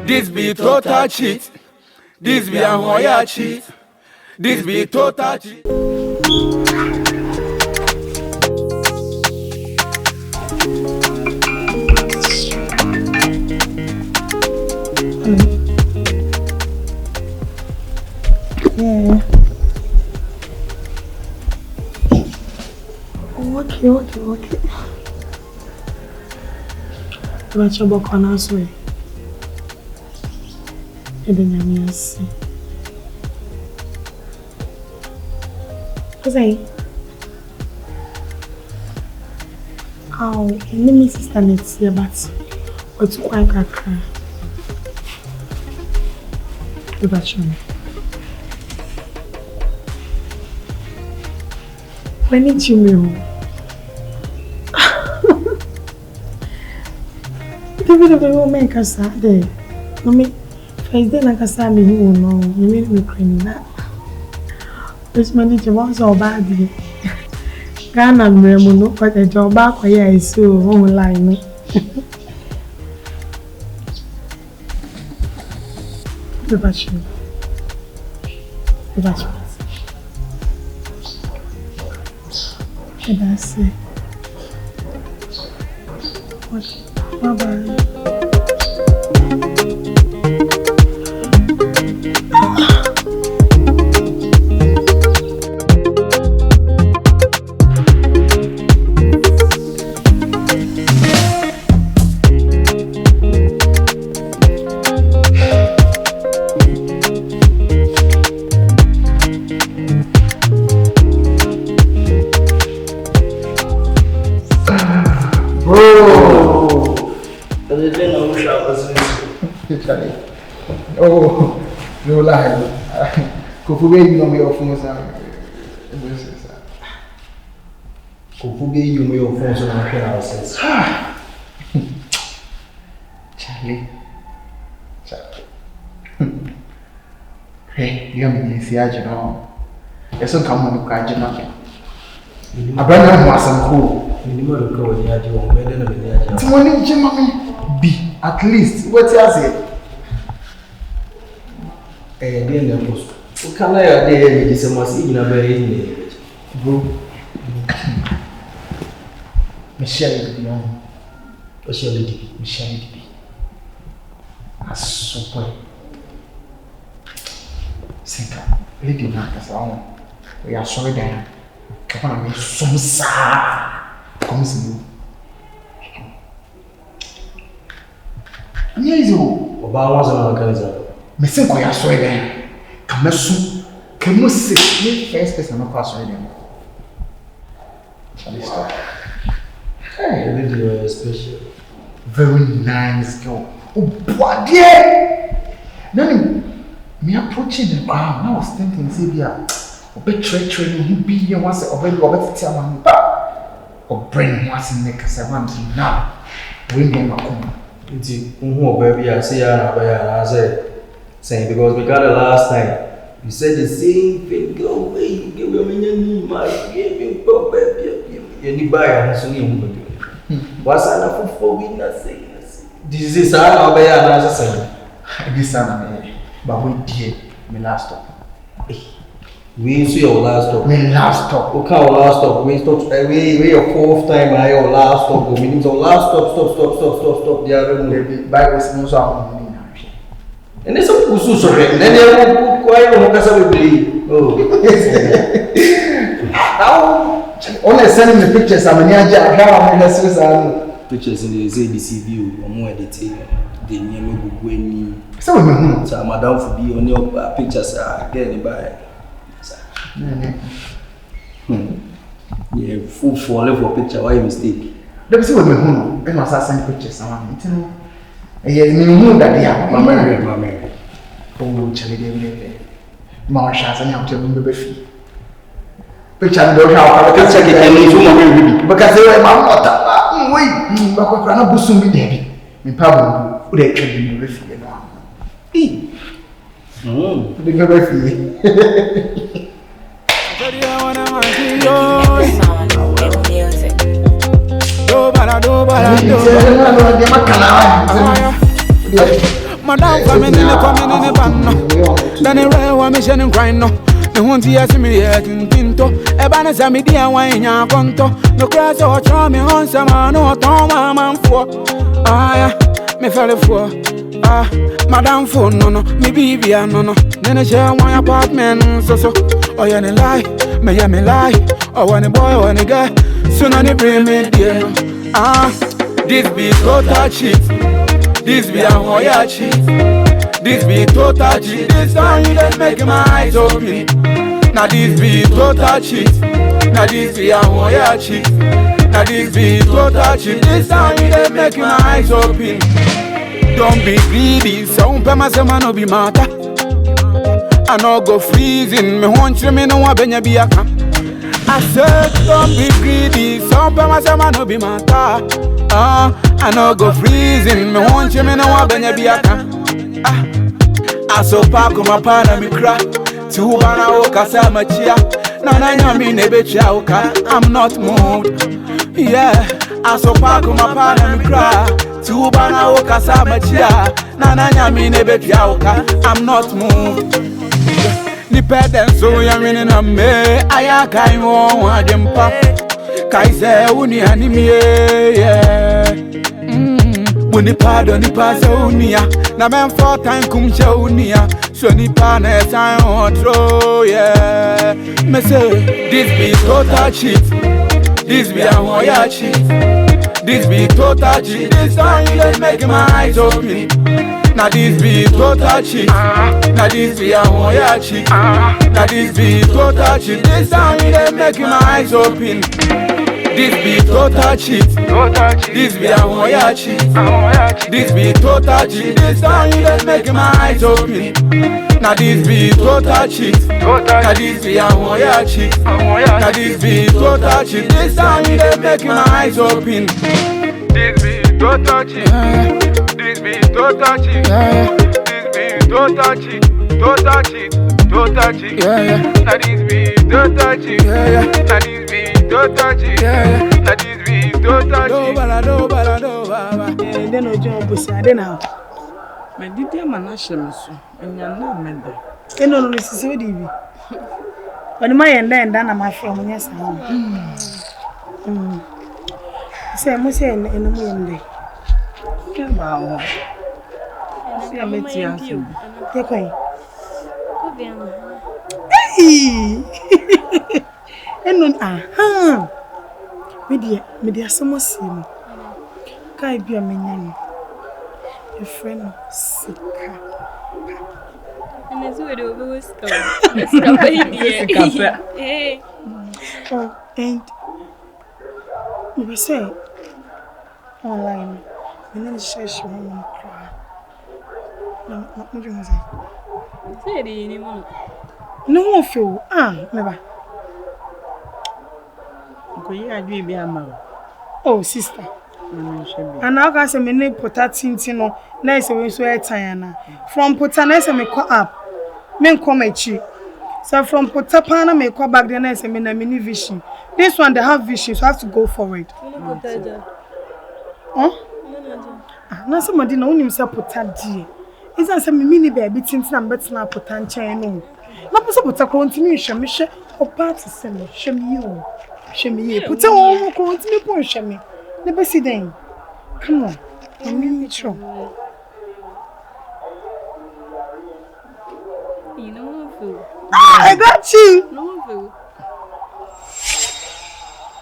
This be total cheat. This be a hoya cheat. This be total cheat. Yeah. Okay. What's your book on us way? Yes. Osei. Oh, my sister needs here, but what's quite a cry? When did you mean? The will make us that day. No, me, face then I can say me who know. You mean me cleaning that? This manager was all bad. Ghana and no, but the job back where I saw online. The bachelor. That's it. Bye-bye. Oh, no lie. Kofube, you know me your phones. Kofube, you know your phones on my houses. Charlie. Hey, you mean see, I know. Yes, so come on, Kajana. I brought them some cool. Minimum go, yeah, you won't better than the other. Someone, Jimmy, be at least. What's your dear Nemos, what can I do? This must be in a very bro. Michelle, young. Michelle, as so point. Sika, Lady Marcus, we are sorry that come on, some sad comes in. Yes, you about was an organizer. Me think we are sorry then. Come can you see the first person of us sorry then? Shall we start? Hey, really you are special. Very nice girl. Oh, boy, dear. No, me approaching the bar. I was thinking, say, yeah, a bit training, you be here once, or better tell one or bring once in the Casavan now. When they are coming. It's you, baby, I see, I said. Saying because we got it last time, you said the same thing. Go away, give me a minute, my give me a baby, anybody. I'm saying, what's enough for we not saying this is how I another saying. This time, but we did my last stop. We see your last stop. My last stop. Okay, our last stop. We stop. We your fourth time. I your last stop. Meaning so last stop. The other one. By was no so. And there's some good sorry. Then they will quite no casa we oh. Now, only sending the pictures. I mean, pictures in the ZDC view. I'm more editing. The name of Gwenny. So Madame for be on your pictures again by. Yeah, full for level picture. Why mistake? Let me see what my home. And was send pictures. I'm meeting. Yeah, you that they are my oh, Charlie, they Marshalls and out of the baby. Which I don't know how I can check it because they were my mother. Wait, but I'm not boosting me, Daddy. In Pablo, would actually be with you now. The baby. madam coming in the coming in the pan. Then the rail one mission and grind no. The one tia see me yet in Tinto. Ebana Sami dia wine ya conto. No crash or charm on some no toma man for. Ah yeah, me fell for. Ah, madam for no no, me baby no no. Then I share one apartment so. Oh yeah, me lie, me lie. Oh one boy, one girl. Soon on the bring me dear. Ah, this be total cheat. This be a hoya cheat. This be total cheat. This song you just make my eyes open. Now this be total cheat. Now this be a hoya cheat. Now this be total cheat. This song you just make my eyes open. Don't be greedy. So my man no be matter. I no go freezing. Me want you me no want benya be a camp. I said don't be greedy. So my man no be matter. I no go freezing. Me want you me no want benya be a camp. I so pack my pan and me cry. Two bana oka sa machia. Nana nyami nebecha oka. I'm not moved. Yeah. I so pack my pan and me cry. Two bana oka sa machia. Nana nyami nebecha oka. I'm not moved. Ni peden so ya mini na me. Aya kai mo wadempa. Kai se uni animie. Yeah. When the pardon the pass unia, na men 4 times come show unia. So ni panes I want throw, yeah. Me say this be total cheat. This be a hoya cheat. This be total cheat. This song you just make my eyes open. Now this be total cheat. Now this be a hoya cheat. Now this be total cheat. This song you just make my eyes open. This be total cheat. This be a hoya cheat. This be total cheat. This song you just make my eyes open. Now this be total cheat. Now this be a hoya cheat. Now this be total cheat. This song you just make my eyes open. This be total cheat. This be total cheat. This be total cheat. Total cheat. Total cheat. Now this be total cheat. Now this be total cheat. That is me, total cheat. Then Ojo Busa, then how? My dear Manasham, and you're not member. And no, this is so deep. But my and then I'm from yes. Say, I must say, in the morning. Wow. See, I met you. Take away. Hey! And no, media some sim. Kai be a minion. Your friend SIKAPA. And as we do, we was oh, and we say online. And then share she won't cry. No, not what you say. Say the anymore. No one feel never. Oh, sister. And now I say me name potato no. Nice we so etana. From potana say me call up. Me come echi. So from potapana me call back then I say me na mini vision. This one they have vision, so I have to go forward. Huh? Na somebody na unim say potadi. Is that say me mini baby tintin am betina potanchen no. Na pose potakro ntimi hwe me hwe opati se me hwe me yo. Shemi, put on continue pour Shemi. Never see them. Come on, I'm really sure. You know, fool. I got you. No, fool.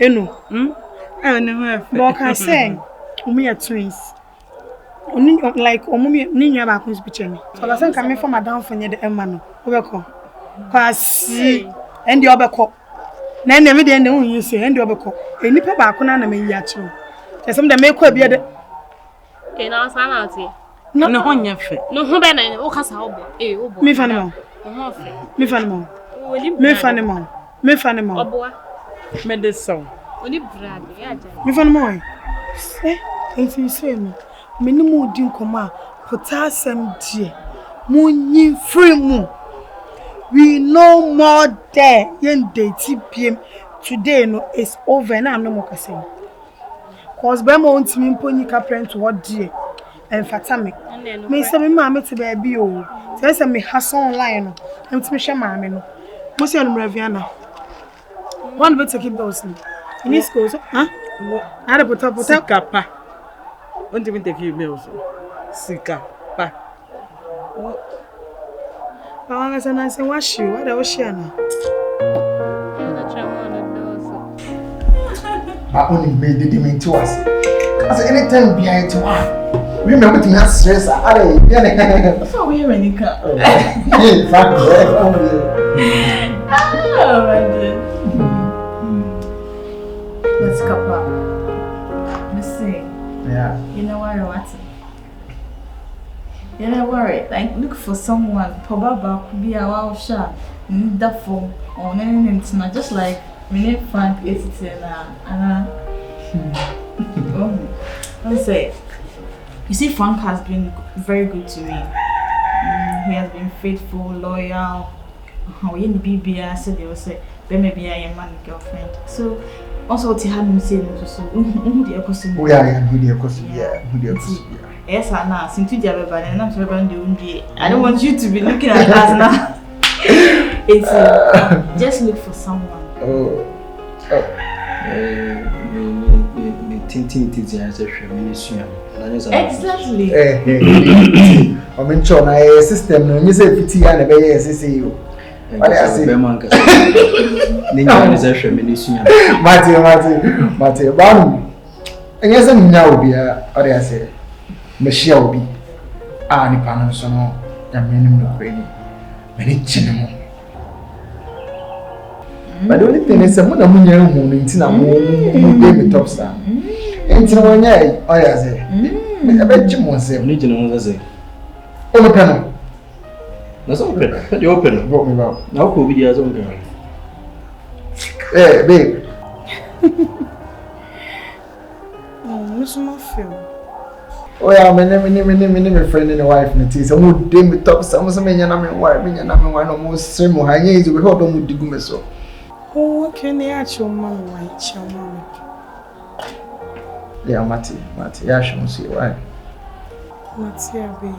You know, I never but I say, we are twins. Only like Omumi, Nina Bakun's picture. So I think coming from Madame for near the Emmanuel. Welcome. Pass and the other cop. Na na me dey na hu say end obekọ enipa ba ko na na me ya chiwo Esem dem ekọ bia de. Ke na sa na ati. No ho nya fe. No ho be na o kasa obo. Obo. Me fa ne mo. Ho fe. Me fa ne mo. Me fa ne mo. Me fa ne mo. Obo. Me de so. Oni brad ya ja. Me fa ne mo. Enti say no. Me ni mo di nkoma potassium die. Mo nyi free mu. We no more there. Yen date PM today no it's over na am no more kase. Cause be mo ntimi mponi ka print what die. Fatame. Me say me mama to baby o. Say me has online no. Em to me share mama no. Mo say on Raviana. One bit to keep those. In this school, huh? I had put up SIKAPA. Won't even take you bills. SIKAPA. I want to say wash you. What the ocean? I only made the demon to us. Because anytime behind to us. Remember to not stress. That's how we when you come. Let's cup up. Let's see. Yeah. You know what? You're not worried. Like, look for someone. Probably be a wow shot. Need that phone on anything. It's not just like we need Frank. It's I'll say. You see, Frank has been very good to me. He has been faithful, loyal. How in the BBI said they will say, maybe I am my girlfriend. So, also what he had me say, so who the question? Oh yeah, who the question? Yeah, who the question? Yes, I know. Since you have a and I'm sure I don't want you to be looking at us now. It's just look for someone. Exactly. I mean, China system. No, me say 50 and be SCU. What I say? Mate. Bam. And yes, I'm now be what I say. Michelle be. Ah, ni panon so no. Ya menim no kwani. Many chinemo. But the only thing is, I'm not going to be top star. And so, when I say, I bet you won't say, oh, no, that's open. But you open, brought me out. Now, who be the other girl? Hey, babe. Oh, it's not fair. Oh, yeah, my name, friend and wife, and it is a mood day with top some men and I'm wife, and I'm one of most ceremony. I need to be held on with the gumeso. Oh, what can they actually mama? Yeah, Mati, yeah, she won't see why. What's here, babe?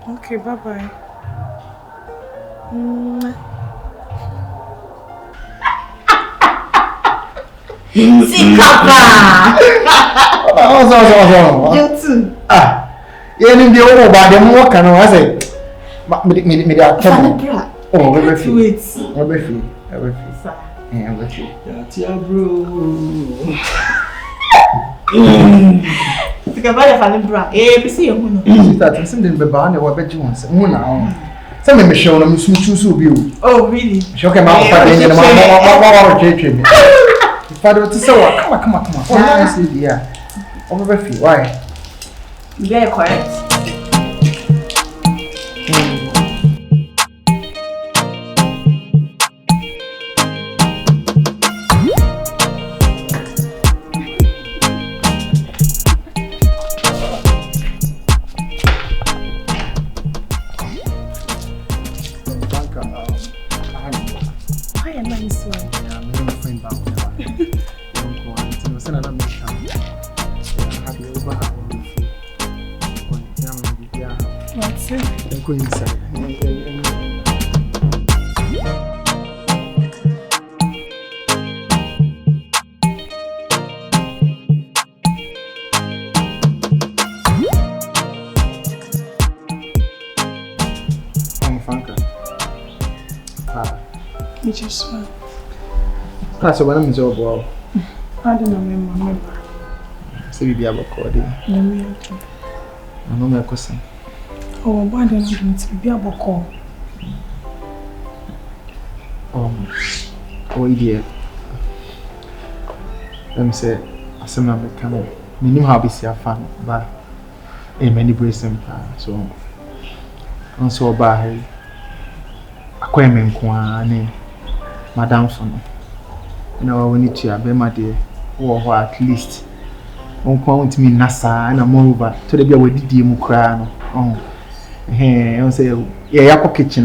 Okay, bye-bye. SIKAPA! You too. Yeah, in the old body, I'm walking on. I say, me, oh, we're free. We're free. Yeah, we're free. That's your bro. SIKAPA, the funny bra. We see you. That's something behind what bet you want. Now. Some of show them choose you. Oh, really? Show him out. Father, to say what? Come on. Oh, nice, yeah. Over free. Why? Very quiet. So when I'm so well, I don't remember. So we be able to call it. I know my question. Oh, why don't you be able to call? Oh, idiot. Let me say, I said, I'm coming. Me know how busy I fan, but many brace them. So, I'm so bad. I can't make Madam Son. No, we need to have my dear, or at least. On point me Nasa and a moreover to the girl with the Democrat. Oh, hey, say, yeah, kitchen.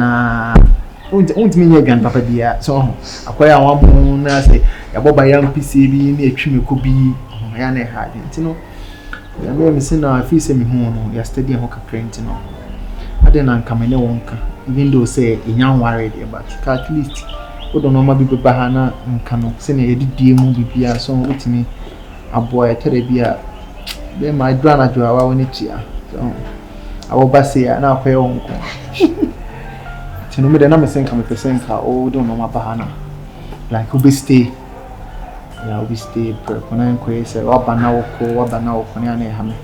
Won't mean again, Papa dear. So, acquire one moon, I say, about by young PCB, near Chimmy could be. ya na hard nti no ya me say na afi say me hu no ya study ho kakra nti no ade na nka me ne wonka even though say enyan worried but at least we don't know ma bi ba ha na nka no say na yedidie mu bibia so utimi aboa ya tere bia be ma dra na jo awa woni tia so awo ba say na akoye wonko tino me de na me senka me pesen ka o don't know ma ba ha na like we stay ya we stay per kona enkoye say wabana woko ne ana ha me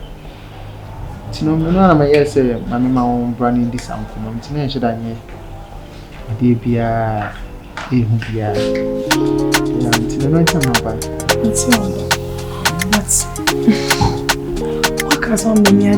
tino me na ma yes say ma me ma won branding this am ko tino en sheda nye de bia ehu bia ya tino no chama ba It's all. But what can some me